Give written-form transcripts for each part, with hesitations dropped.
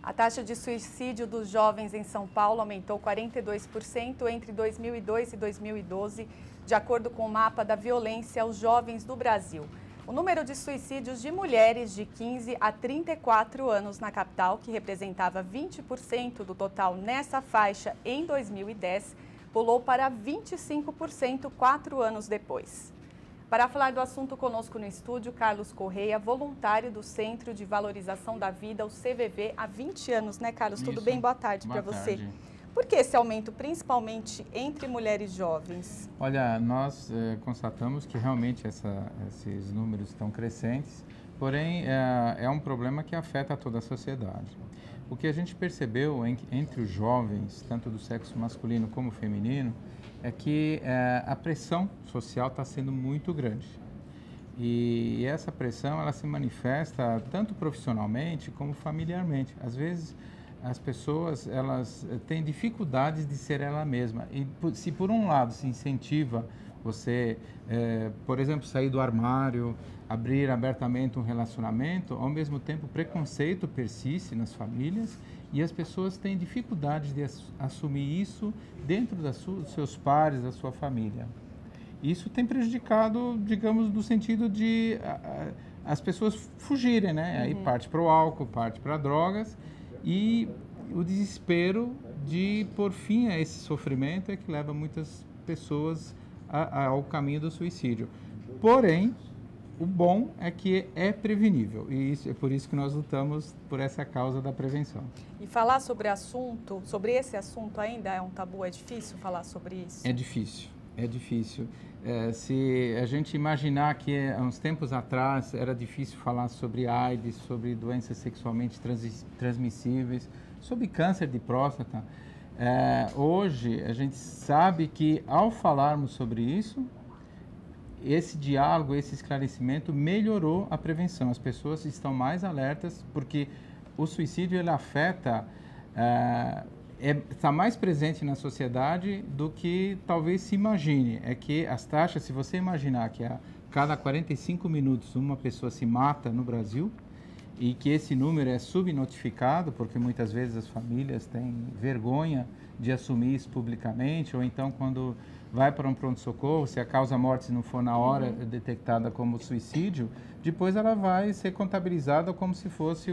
A taxa de suicídio dos jovens em São Paulo aumentou 42% entre 2002 e 2012, de acordo com o mapa da violência aos jovens do Brasil. O número de suicídios de mulheres de 15 a 34 anos na capital, que representava 20% do total nessa faixa em 2010, pulou para 25% 4 anos depois. Para falar do assunto conosco no estúdio, Carlos Correia, voluntário do Centro de Valorização da Vida, o CVV, há 20 anos, né, Carlos? Isso. Tudo bem? Boa tarde para você. Por que esse aumento, principalmente entre mulheres jovens? Olha, nós constatamos que realmente esses números estão crescentes, porém é um problema que afeta toda a sociedade. O que a gente percebeu entre os jovens, tanto do sexo masculino como feminino, é que a pressão social está sendo muito grande. E essa pressão ela se manifesta tanto profissionalmente como familiarmente. Às vezes as pessoas elas têm dificuldades de ser ela mesma. E se por um lado se incentiva você, por exemplo, sair do armário, abrir abertamente um relacionamento, ao mesmo tempo o preconceito persiste nas famílias e as pessoas têm dificuldades de assumir isso dentro dos seus pares, da sua família. Isso tem prejudicado, digamos, no sentido de as pessoas fugirem, né? Aí parte para o álcool, parte para drogas e o desespero de pôr fim a esse sofrimento é que leva muitas pessoas ao caminho do suicídio. Porém, o bom é que é prevenível e é por isso que nós lutamos por essa causa da prevenção. E falar sobre esse assunto ainda é um tabu? É difícil falar sobre isso? É difícil, é difícil. Se a gente imaginar que há uns tempos atrás era difícil falar sobre AIDS, sobre doenças sexualmente transmissíveis, sobre câncer de próstata, hoje a gente sabe que ao falarmos sobre isso, esse diálogo, esse esclarecimento melhorou a prevenção. As pessoas estão mais alertas porque o suicídio ele afeta, está mais presente na sociedade do que talvez se imagine. É que as taxas, se você imaginar que a cada 45 minutos uma pessoa se mata no Brasil e que esse número é subnotificado, porque muitas vezes as famílias têm vergonha de assumir isso publicamente, ou então quando vai para um pronto-socorro, se a causa-morte não for na hora detectada como suicídio, depois ela vai ser contabilizada como se fosse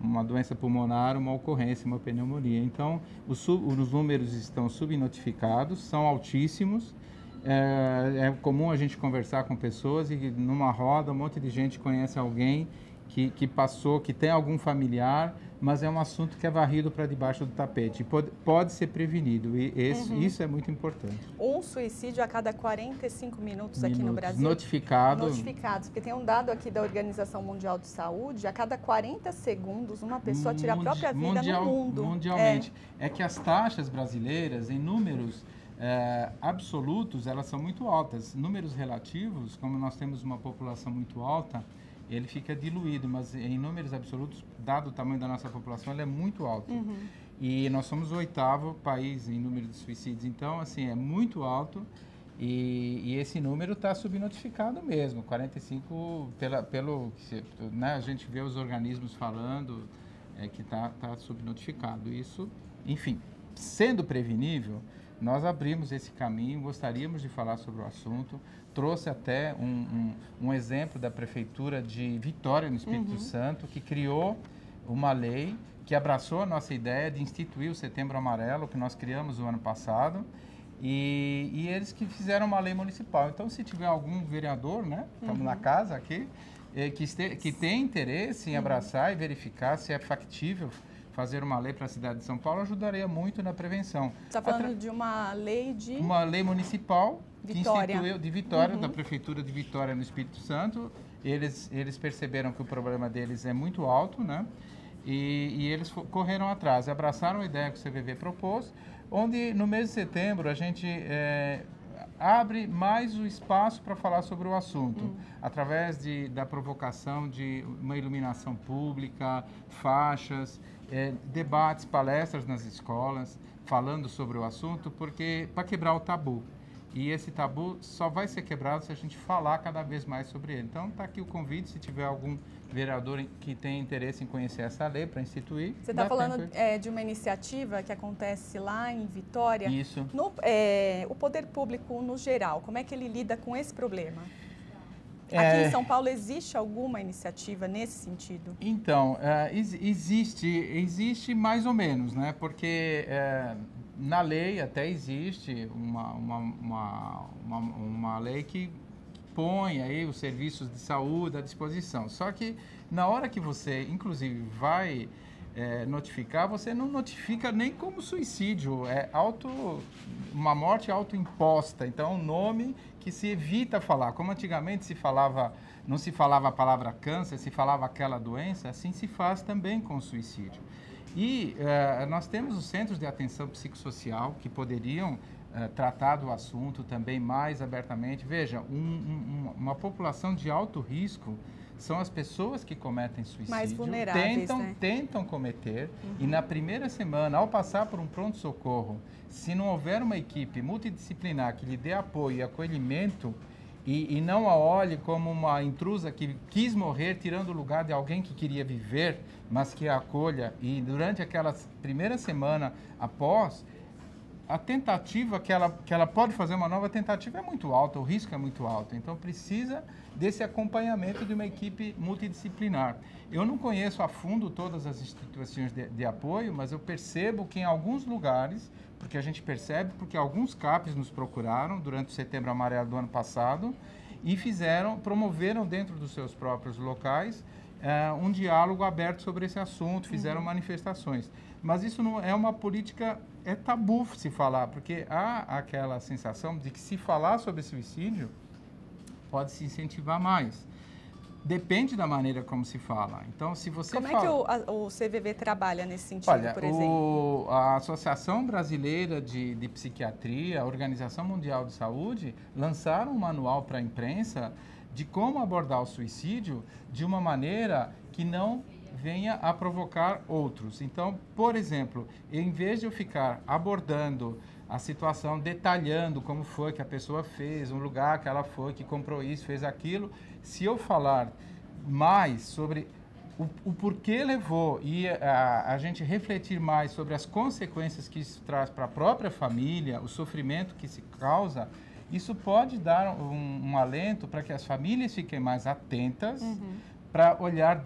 uma doença pulmonar, uma ocorrência, uma pneumonia. Então, os números estão subnotificados, são altíssimos. É comum a gente conversar com pessoas e numa roda um monte de gente conhece alguém que passou, que tem algum familiar, mas é um assunto que é varrido para debaixo do tapete. Pode ser prevenido e isso é muito importante. Um suicídio a cada 45 minutos aqui no Brasil. Notificados, porque tem um dado aqui da Organização Mundial de Saúde, a cada 40 segundos uma pessoa tira a própria vida no mundo. Mundialmente. É que as taxas brasileiras, em números absolutos, elas são muito altas. Números relativos, como nós temos uma população muito alta, ele fica diluído, mas em números absolutos, dado o tamanho da nossa população, ele é muito alto. E nós somos o 8º país em número de suicídios, então, assim, é muito alto e esse número está subnotificado mesmo, 45, pelo né, a gente vê os organismos falando que está subnotificado. Isso, enfim, sendo prevenível, nós abrimos esse caminho, gostaríamos de falar sobre o assunto, trouxe até um exemplo da Prefeitura de Vitória, no Espírito Santo, que criou uma lei que abraçou a nossa ideia de instituir o Setembro Amarelo, que nós criamos o ano passado, e eles que fizeram uma lei municipal. Então, se tiver algum vereador, né, estamos na casa aqui, que tem interesse em abraçar e verificar se é factível fazer uma lei para a cidade de São Paulo, ajudaria muito na prevenção. Está falando de uma lei de... Uma lei municipal Vitória. Que instituiu de Vitória, da Prefeitura de Vitória, no Espírito Santo. Eles perceberam que o problema deles é muito alto, né? E eles correram atrás, abraçaram a ideia que o CVV propôs, onde no mês de setembro a gente abre mais o espaço para falar sobre o assunto, através da provocação de uma iluminação pública, faixas, debates, palestras nas escolas, falando sobre o assunto, porque para quebrar o tabu. e esse tabu só vai ser quebrado se a gente falar cada vez mais sobre ele. Então, está aqui o convite, se tiver algum vereador que tem interesse em conhecer essa lei para instituir. Você está falando de uma iniciativa que acontece lá em Vitória. Isso. O poder público, no geral, como é que ele lida com esse problema? Aqui em São Paulo existe alguma iniciativa nesse sentido? Então, existe mais ou menos, né? Porque na lei até existe uma lei que põe aí os serviços de saúde à disposição. Só que na hora que você, inclusive, vai notificar, você não notifica nem como suicídio, uma morte autoimposta. Então, um nome que se evita falar. Como antigamente não se falava a palavra câncer, se falava aquela doença, assim se faz também com o suicídio. E nós temos os centros de atenção psicossocial que poderiam tratar do assunto também mais abertamente. Veja, uma população de alto risco são as pessoas que cometem suicídio, mais vulneráveis, tentam cometer, e na primeira semana, ao passar por um pronto-socorro, se não houver uma equipe multidisciplinar que lhe dê apoio e acolhimento, e não a olhe como uma intrusa que quis morrer, tirando o lugar de alguém que queria viver, mas que a acolha, e durante aquela primeira semana após, a tentativa que ela pode fazer uma nova tentativa é muito alta, o risco é muito alto. Então, precisa desse acompanhamento de uma equipe multidisciplinar. Eu não conheço a fundo todas as instituições de apoio, mas eu percebo que em alguns lugares, porque a gente percebe, porque alguns CAPs nos procuraram durante o Setembro Amarelo do ano passado e promoveram dentro dos seus próprios locais um diálogo aberto sobre esse assunto, fizeram manifestações. Mas isso não é uma política, é tabu se falar, porque há aquela sensação de que se falar sobre suicídio pode se incentivar mais. Depende da maneira como se fala. Então, se você Como é que o CVV trabalha nesse sentido, por exemplo? A Associação Brasileira de Psiquiatria, a Organização Mundial de Saúde, lançaram um manual para a imprensa de como abordar o suicídio de uma maneira que não venha a provocar outros. Então, por exemplo, em vez de eu ficar abordando a situação, detalhando como foi que a pessoa fez, um lugar que ela foi, que comprou isso, fez aquilo, se eu falar mais sobre o porquê levou e a gente refletir mais sobre as consequências que isso traz para a própria família, o sofrimento que se causa, isso pode dar um alento para que as famílias fiquem mais atentas, para olhar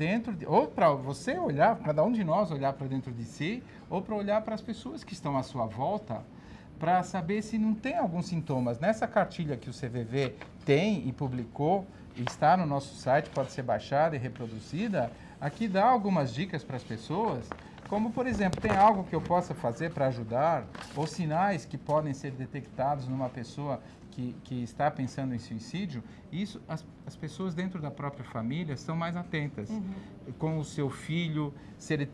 ou para você olhar, cada um de nós olhar para dentro de si, ou para olhar para as pessoas que estão à sua volta, para saber se não tem alguns sintomas. Nessa cartilha que o CVV tem e publicou, e está no nosso site, pode ser baixada e reproduzida, aqui dá algumas dicas para as pessoas, como, por exemplo, tem algo que eu possa fazer para ajudar, ou sinais que podem ser detectados numa pessoa que está pensando em suicídio. Isso, as pessoas dentro da própria família estão mais atentas. Com o seu filho, se ele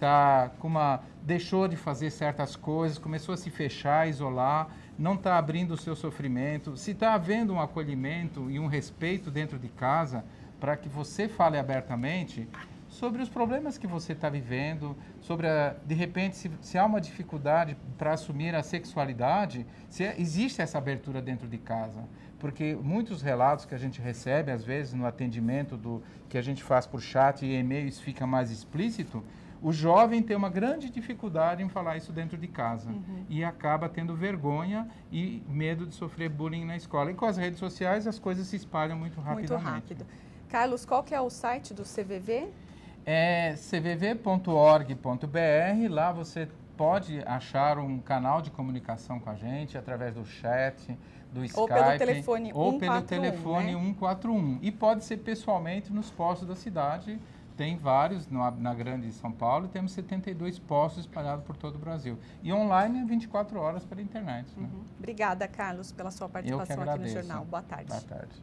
deixou de fazer certas coisas, começou a se fechar, isolar, não está abrindo o seu sofrimento, se está havendo um acolhimento e um respeito dentro de casa para que você fale abertamente sobre os problemas que você está vivendo, sobre, de repente, se há uma dificuldade para assumir a sexualidade, se existe essa abertura dentro de casa. Porque muitos relatos que a gente recebe, às vezes, no atendimento que a gente faz por chat e e-mail, isso fica mais explícito, o jovem tem uma grande dificuldade em falar isso dentro de casa e acaba tendo vergonha e medo de sofrer bullying na escola. E com as redes sociais, as coisas se espalham muito rapidamente. Muito rápido. Carlos, qual que é o site do CVV? É cvv.org.br, lá você pode achar um canal de comunicação com a gente através do chat, do Skype. Ou pelo telefone 141. Ou pelo telefone 141. E pode ser pessoalmente nos postos da cidade. Tem vários na Grande São Paulo e temos 72 postos espalhados por todo o Brasil. E online é 24 horas pela internet. Né? Obrigada, Carlos, pela sua participação aqui no Jornal. Boa tarde. Boa tarde.